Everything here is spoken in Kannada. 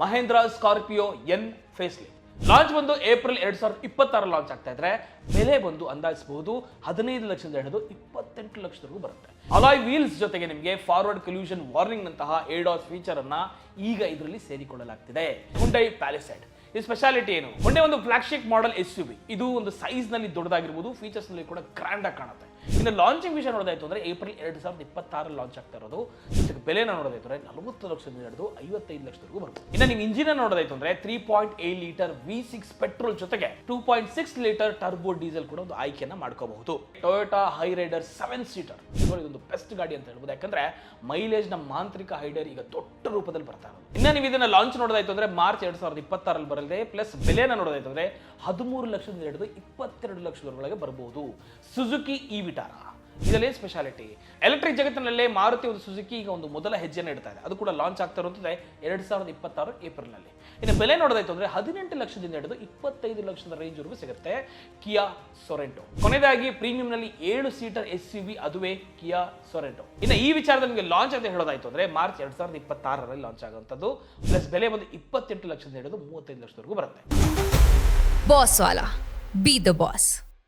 ಮಹೇಂದ್ರ ಸ್ಕಾರ್ಪಿಯೋ ಎನ್ ಫೇಸ್ಲಿಫ್ಟ್ ಲಾಂಚ್ ಬಂದು ಏಪ್ರಿಲ್ 2026 ಲಾಂಚ್ ಆಗ್ತಾ ಇದ್ರೆ ಬೆಲೆ ಬಂದು ಅಂದಾಜಿಸಬಹುದು 15 ಲಕ್ಷದಿಂದ ಹಿಡಿದು 28 ಲಕ್ಷದವರೆಗೂ ಬರುತ್ತೆ. ಅಲಾಯ್ ವೀಲ್ಸ್ ಜೊತೆಗೆ ನಿಮಗೆ ಫಾರ್ವರ್ಡ್ ಕೊಲ್ಯೂಷನ್ ವಾರ್ನಿಂಗ್ ನಂತಹ ADAS ಫೀಚರ್ ಅನ್ನ ಈಗ ಇದರಲ್ಲಿ ಸೇರಿಕೊಳ್ಳಲಾಗ್ತಿದೆ. ಹುಂಡೈ ಪ್ಯಾಲಿಸೈಡ್ ಈ ಸ್ಪೆಷಾಲಿಟಿ ಏನು? ಹುಂಡೈ ಒಂದು ಫ್ಲಾಗ್ಶಿಪ್ ಮಾಡೆಲ್ SUV. ಇದು ಒಂದು ಸೈಜ್ ನಲ್ಲಿ ದೊಡ್ಡದಾಗಿರ್ಬೋದು, ಫೀಚರ್ಸ್ ನಲ್ಲಿ ಕೂಡ ಗ್ರ್ಯಾಂಡ್ ಆಗಿ ಕಾಣುತ್ತೆ. ಇನ್ನು ಲಾಂಚಿಂಗ್ ವಿಷಯ ನೋಡೋದಾಯ್ತು ಅಂದ್ರೆ ಏಪ್ರಿಲ್ 2026 ಲಾಂಚ್ ಆಗ್ತಾ ಇರೋದು. ಇದಕ್ಕೆ ಬೆಲೆನ ನೋಡೋದಾಯ್ತು ಅಂದ್ರೆ 40 ಲಕ್ಷದಿಂದ ಹಿಡಿದು 55 ಲಕ್ಷದವರೆಗೂ ಬರುತ್ತೆ. ಇನ್ನು ನೀವು ಇಂಜಿನ್ ನೋಡೋದಾಯ್ತು ಅಂದ್ರೆ 3.8 ಲೀಟರ್ V6 ಪೆಟ್ರೋಲ್ ಜೊತೆಗೆ 2.6 ಲೀಟರ್ ಟರ್ಬೋ ಡೀಸೆಲ್ ಕೂಡ ಒಂದು ಆಯ್ಕೆಯನ್ನ ಮಾಡ್ಕೋಬಹುದು. ಟೊಯೋಟಾ ಹೈರೈಡರ್ 7 ಸೀಟರ್ ಇದೊಂದು ಬೆಸ್ಟ್ ಗಾಡಿ ಅಂತ ಹೇಳ್ಬೋದು. ಯಾಕಂದ್ರೆ ಮೈಲೇಜ್ ನ ಮಾಂತ್ರಿಕ ಹೈಡರ್ ಈಗ ದೊಡ್ಡ ರೂಪದಲ್ಲಿ ಬರ್ತಾ ಇರೋದು. ಇನ್ನು ನೀವು ಇದನ್ನ ಲಾಂಚ್ ನೋಡೋದಾಯ್ತು ಅಂದ್ರೆ ಮಾರ್ಚ್ 2026 ಬರಲಿದೆ. ಪ್ಲಸ್ ಬೆಲೆನ ನೋಡೋದಾಯ್ತು ಅಂದ್ರೆ 13 ಲಕ್ಷದಿಂದ ಹಿಡಿದು 22 ಲಕ್ಷದವರೆಗೆ ಬರಬಹುದು. ಸುಜುಕಿ ಈ ವಿಟಾರಾ ಇದರಲ್ಲಿ ಸ್ಪೆಷಾಲಿಟಿ ಎಲೆಕ್ಟ್ರಿಕ್ ಜಗತ್ತಿನಲ್ಲೇ ಮಾರುತಿ ಒಂದು ಸುಜುಕಿ ಈಗ ಒಂದು ಮೊದಲ ಹೆಜ್ಜೆಯನ್ನು ಇಡ್ತಾ ಇದೆ. ಅದು ಕೂಡ ಲಾಂಚ್ ಆಗ್ತಾ ಇರುತ್ತದೆ 2026 ಏಪ್ರಿಲ್ ನಲ್ಲಿ. ಇನ್ನು ಬೆಲೆ ನೋಡೋದಾಯ್ತು ಅಂದ್ರೆ 18 ಲಕ್ಷದಿಂದ ಹಿಡಿದು 25 ಲಕ್ಷದ ರೇಂಜ್ ವರೆಗೂ ಸಿಗುತ್ತೆ ಕಿಯಾ ಸೊರೆಂಟೊ. ಕೊನೆಯದಾಗಿ ಪ್ರೀಮಿಯಂ ನಲ್ಲಿ 7 ಸೀಟರ್ SUV ಅದುವೇ ಕಿಯಾ ಸೊರೆಂಟೊ. ಇನ್ನು ಈ ವಿಚಾರದಲ್ಲಿ ನಿಮಗೆ ಲಾಂಚ್ ಅಂತ ಹೇಳೋದಾಯ್ತು ಅಂದ್ರೆ ಮಾರ್ಚ್ 2026 ಲಾಂಚ್ ಆಗುವಂತದ್ದು. ಪ್ಲಸ್ ಬೆಲೆ ಬಂದು 28 ಲಕ್ಷದಿಂದ ಹಿಡಿದು 35 ಲಕ್ಷದವರೆಗೂ ಬರುತ್ತೆ. Boss Vala, B the boss.